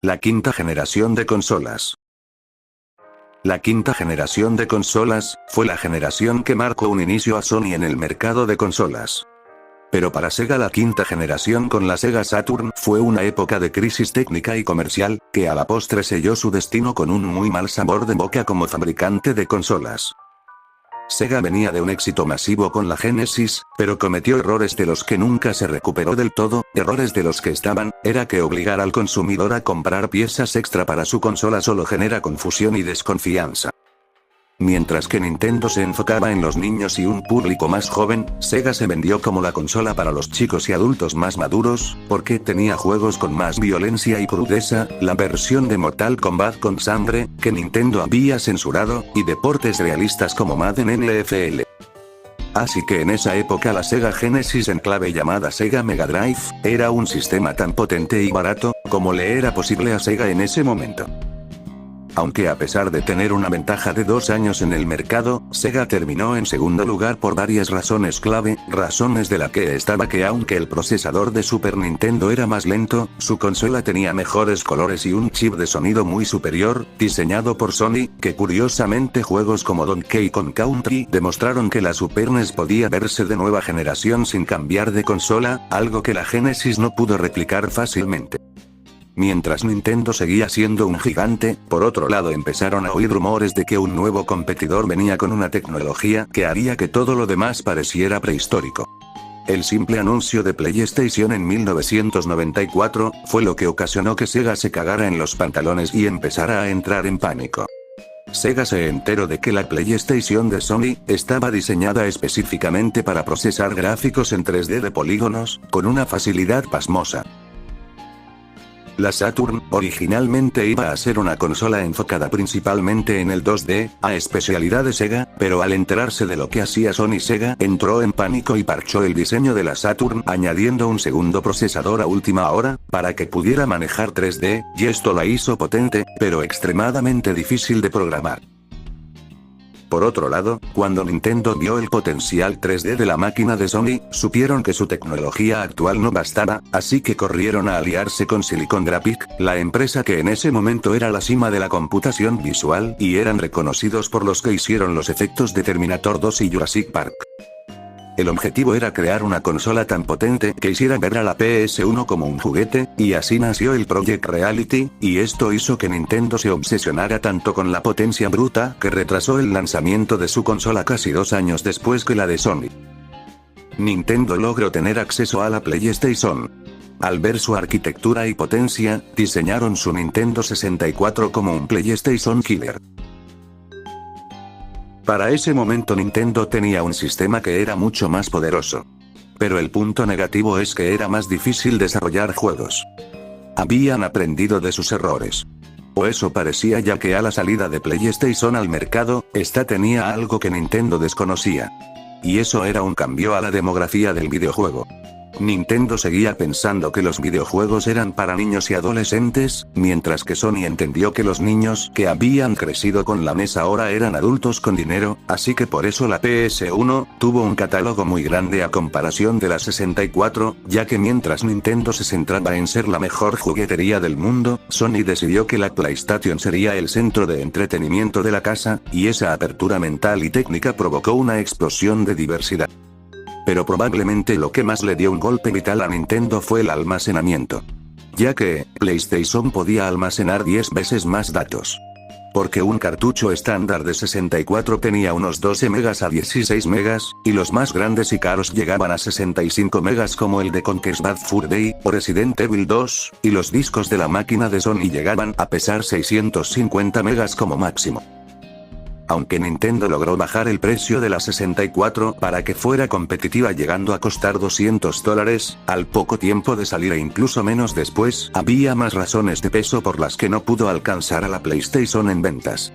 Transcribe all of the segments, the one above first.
La quinta generación de consolas. La quinta generación de consolas, fue la generación que marcó un inicio a Sony en el mercado de consolas. Pero para Sega la quinta generación con la Sega Saturn fue una época de crisis técnica y comercial, que a la postre selló su destino con un muy mal sabor de boca como fabricante de consolas. Sega venía de un éxito masivo con la Genesis, pero cometió errores de los que nunca se recuperó del todo, errores de los que era que obligar al consumidor a comprar piezas extra para su consola solo genera confusión y desconfianza. Mientras que Nintendo se enfocaba en los niños y un público más joven, Sega se vendió como la consola para los chicos y adultos más maduros, porque tenía juegos con más violencia y crudeza, la versión de Mortal Kombat con sangre, que Nintendo había censurado, y deportes realistas como Madden NFL. Así que en esa época la Sega Genesis en clave llamada Sega Mega Drive, era un sistema tan potente y barato, como le era posible a Sega en ese momento. Aunque a pesar de tener una ventaja de 2 años en el mercado, Sega terminó en segundo lugar por varias razones clave, razones de la que estaba que aunque el procesador de Super Nintendo era más lento, su consola tenía mejores colores y un chip de sonido muy superior, diseñado por Sony, que curiosamente juegos como Donkey Kong Country demostraron que la Super NES podía verse de nueva generación sin cambiar de consola, algo que la Genesis no pudo replicar fácilmente. Mientras Nintendo seguía siendo un gigante, por otro lado empezaron a oír rumores de que un nuevo competidor venía con una tecnología que haría que todo lo demás pareciera prehistórico. El simple anuncio de PlayStation en 1994, fue lo que ocasionó que Sega se cagara en los pantalones y empezara a entrar en pánico. Sega se enteró de que la PlayStation de Sony, estaba diseñada específicamente para procesar gráficos en 3D de polígonos, con una facilidad pasmosa. La Saturn, originalmente iba a ser una consola enfocada principalmente en el 2D, a especialidad de Sega, pero al enterarse de lo que hacía Sony Sega entró en pánico y parchó el diseño de la Saturn añadiendo un segundo procesador a última hora, para que pudiera manejar 3D, y esto la hizo potente, pero extremadamente difícil de programar. Por otro lado, cuando Nintendo vio el potencial 3D de la máquina de Sony, supieron que su tecnología actual no bastaba, así que corrieron a aliarse con Silicon Graphics, la empresa que en ese momento era la cima de la computación visual y eran reconocidos por los que hicieron los efectos de Terminator 2 y Jurassic Park. El objetivo era crear una consola tan potente que hiciera ver a la PS1 como un juguete, y así nació el Project Reality, y esto hizo que Nintendo se obsesionara tanto con la potencia bruta que retrasó el lanzamiento de su consola casi 2 años después que la de Sony. Nintendo logró tener acceso a la PlayStation. Al ver su arquitectura y potencia, diseñaron su Nintendo 64 como un PlayStation Killer. Para ese momento Nintendo tenía un sistema que era mucho más poderoso. Pero el punto negativo es que era más difícil desarrollar juegos. Habían aprendido de sus errores. O eso parecía, ya que a la salida de PlayStation al mercado, esta tenía algo que Nintendo desconocía. Y eso era un cambio a la demografía del videojuego. Nintendo seguía pensando que los videojuegos eran para niños y adolescentes, mientras que Sony entendió que los niños que habían crecido con la NES ahora eran adultos con dinero, así que por eso la PS1 tuvo un catálogo muy grande a comparación de la 64, ya que mientras Nintendo se centraba en ser la mejor juguetería del mundo, Sony decidió que la PlayStation sería el centro de entretenimiento de la casa, y esa apertura mental y técnica provocó una explosión de diversidad. Pero probablemente lo que más le dio un golpe vital a Nintendo fue el almacenamiento. Ya que, PlayStation podía almacenar 10 veces más datos. Porque un cartucho estándar de 64 tenía unos 12 megas a 16 megas, y los más grandes y caros llegaban a 65 megas como el de Conker's Bad Fur Day, o Resident Evil 2, y los discos de la máquina de Sony llegaban a pesar 650 megas como máximo. Aunque Nintendo logró bajar el precio de la 64 para que fuera competitiva llegando a costar $200, al poco tiempo de salir e incluso menos después, había más razones de peso por las que no pudo alcanzar a la PlayStation en ventas.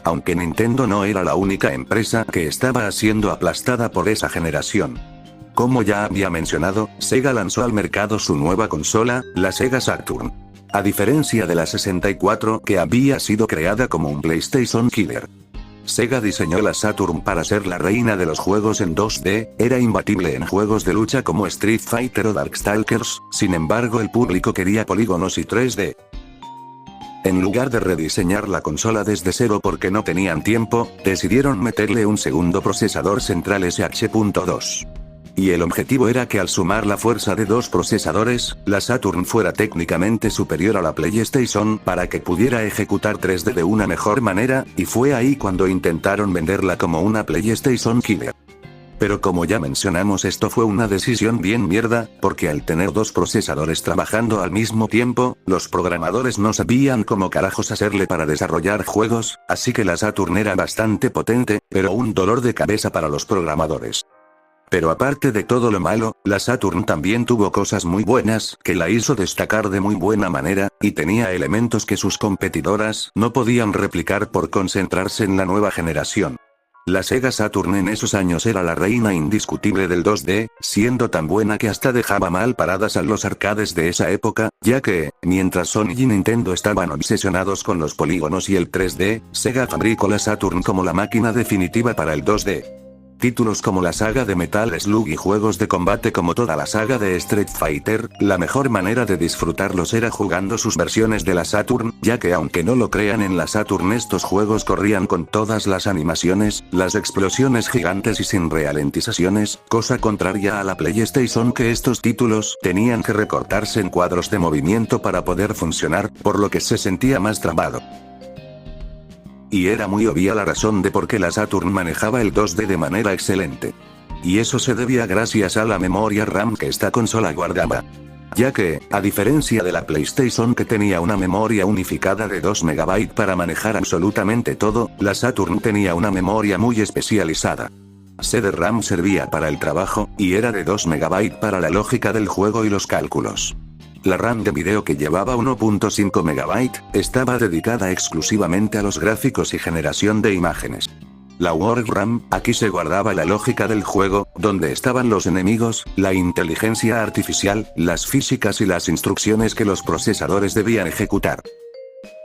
Aunque Nintendo no era la única empresa que estaba siendo aplastada por esa generación. Como ya había mencionado, Sega lanzó al mercado su nueva consola, la Sega Saturn. A diferencia de la 64 que había sido creada como un PlayStation Killer. Sega diseñó la Saturn para ser la reina de los juegos en 2D, era imbatible en juegos de lucha como Street Fighter o Darkstalkers, sin embargo el público quería polígonos y 3D. En lugar de rediseñar la consola desde cero porque no tenían tiempo, decidieron meterle un segundo procesador central SH.2. Y el objetivo era que al sumar la fuerza de dos procesadores, la Saturn fuera técnicamente superior a la PlayStation para que pudiera ejecutar 3D de una mejor manera, y fue ahí cuando intentaron venderla como una PlayStation Killer. Pero como ya mencionamos, esto fue una decisión bien mierda, porque al tener dos procesadores trabajando al mismo tiempo, los programadores no sabían cómo carajos hacerle para desarrollar juegos, así que la Saturn era bastante potente, pero un dolor de cabeza para los programadores. Pero aparte de todo lo malo, la Saturn también tuvo cosas muy buenas que la hizo destacar de muy buena manera, y tenía elementos que sus competidoras no podían replicar por concentrarse en la nueva generación. La Sega Saturn en esos años era la reina indiscutible del 2D, siendo tan buena que hasta dejaba mal paradas a los arcades de esa época, ya que, mientras Sony y Nintendo estaban obsesionados con los polígonos y el 3D, Sega fabricó la Saturn como la máquina definitiva para el 2D. Títulos como la saga de Metal Slug y juegos de combate como toda la saga de Street Fighter, la mejor manera de disfrutarlos era jugando sus versiones de la Saturn, ya que aunque no lo crean, en la Saturn estos juegos corrían con todas las animaciones, las explosiones gigantes y sin ralentizaciones, cosa contraria a la PlayStation, que estos títulos tenían que recortarse en cuadros de movimiento para poder funcionar, por lo que se sentía más trabado. Y era muy obvia la razón de por qué la Saturn manejaba el 2D de manera excelente. Y eso se debía gracias a la memoria RAM que esta consola guardaba. Ya que, a diferencia de la PlayStation que tenía una memoria unificada de 2 MB para manejar absolutamente todo, la Saturn tenía una memoria muy especializada. CD-RAM servía para el trabajo, y era de 2 MB para la lógica del juego y los cálculos. La RAM de video, que llevaba 1.5 MB, estaba dedicada exclusivamente a los gráficos y generación de imágenes. La Word RAM, aquí se guardaba la lógica del juego, donde estaban los enemigos, la inteligencia artificial, las físicas y las instrucciones que los procesadores debían ejecutar.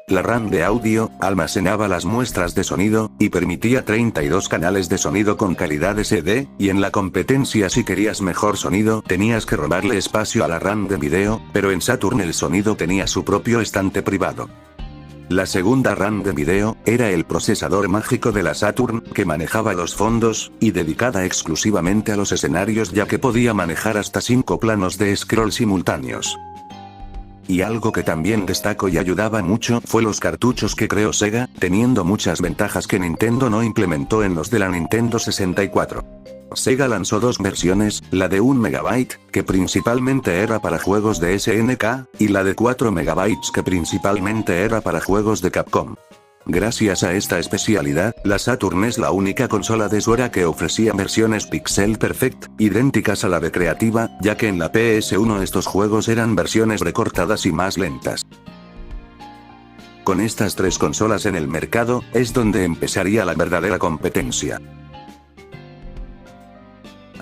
La RAM de audio almacenaba las muestras de sonido, y permitía 32 canales de sonido con calidad SD, y en la competencia, si querías mejor sonido, tenías que robarle espacio a la RAM de video, pero en Saturn el sonido tenía su propio estante privado. La segunda RAM de video era el procesador mágico de la Saturn, que manejaba los fondos, y dedicada exclusivamente a los escenarios, ya que podía manejar hasta 5 planos de scroll simultáneos. Y algo que también destacó y ayudaba mucho fue los cartuchos que creó Sega, teniendo muchas ventajas que Nintendo no implementó en los de la Nintendo 64. Sega lanzó dos versiones, la de 1 MB, que principalmente era para juegos de SNK, y la de 4 MB que principalmente era para juegos de Capcom. Gracias a esta especialidad, la Saturn es la única consola de su era que ofrecía versiones Pixel Perfect, idénticas a la recreativa, ya que en la PS1 estos juegos eran versiones recortadas y más lentas. Con estas tres consolas en el mercado, es donde empezaría la verdadera competencia.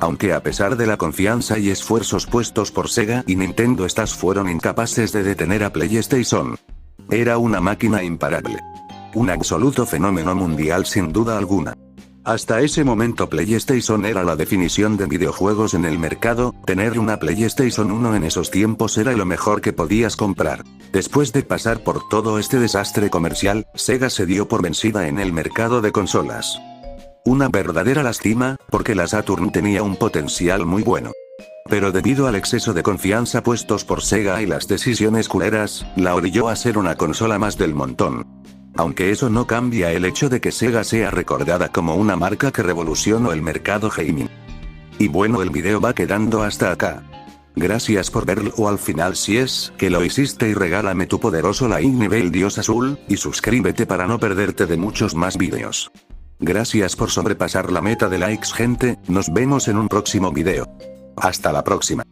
Aunque a pesar de la confianza y esfuerzos puestos por Sega y Nintendo, estas fueron incapaces de detener a PlayStation. Era una máquina imparable. Un absoluto fenómeno mundial sin duda alguna. Hasta ese momento PlayStation era la definición de videojuegos en el mercado, tener una PlayStation 1 en esos tiempos era lo mejor que podías comprar. Después de pasar por todo este desastre comercial, Sega se dio por vencida en el mercado de consolas. Una verdadera lástima, porque la Saturn tenía un potencial muy bueno. Pero debido al exceso de confianza puestos por Sega y las decisiones culeras, la orilló a ser una consola más del montón. Aunque eso no cambia el hecho de que Sega sea recordada como una marca que revolucionó el mercado gaming. Y bueno, el video va quedando hasta acá. Gracias por verlo al final si es que lo hiciste, y regálame tu poderoso like nivel Dios Azul, y suscríbete para no perderte de muchos más videos. Gracias por sobrepasar la meta de likes, gente, nos vemos en un próximo video. Hasta la próxima.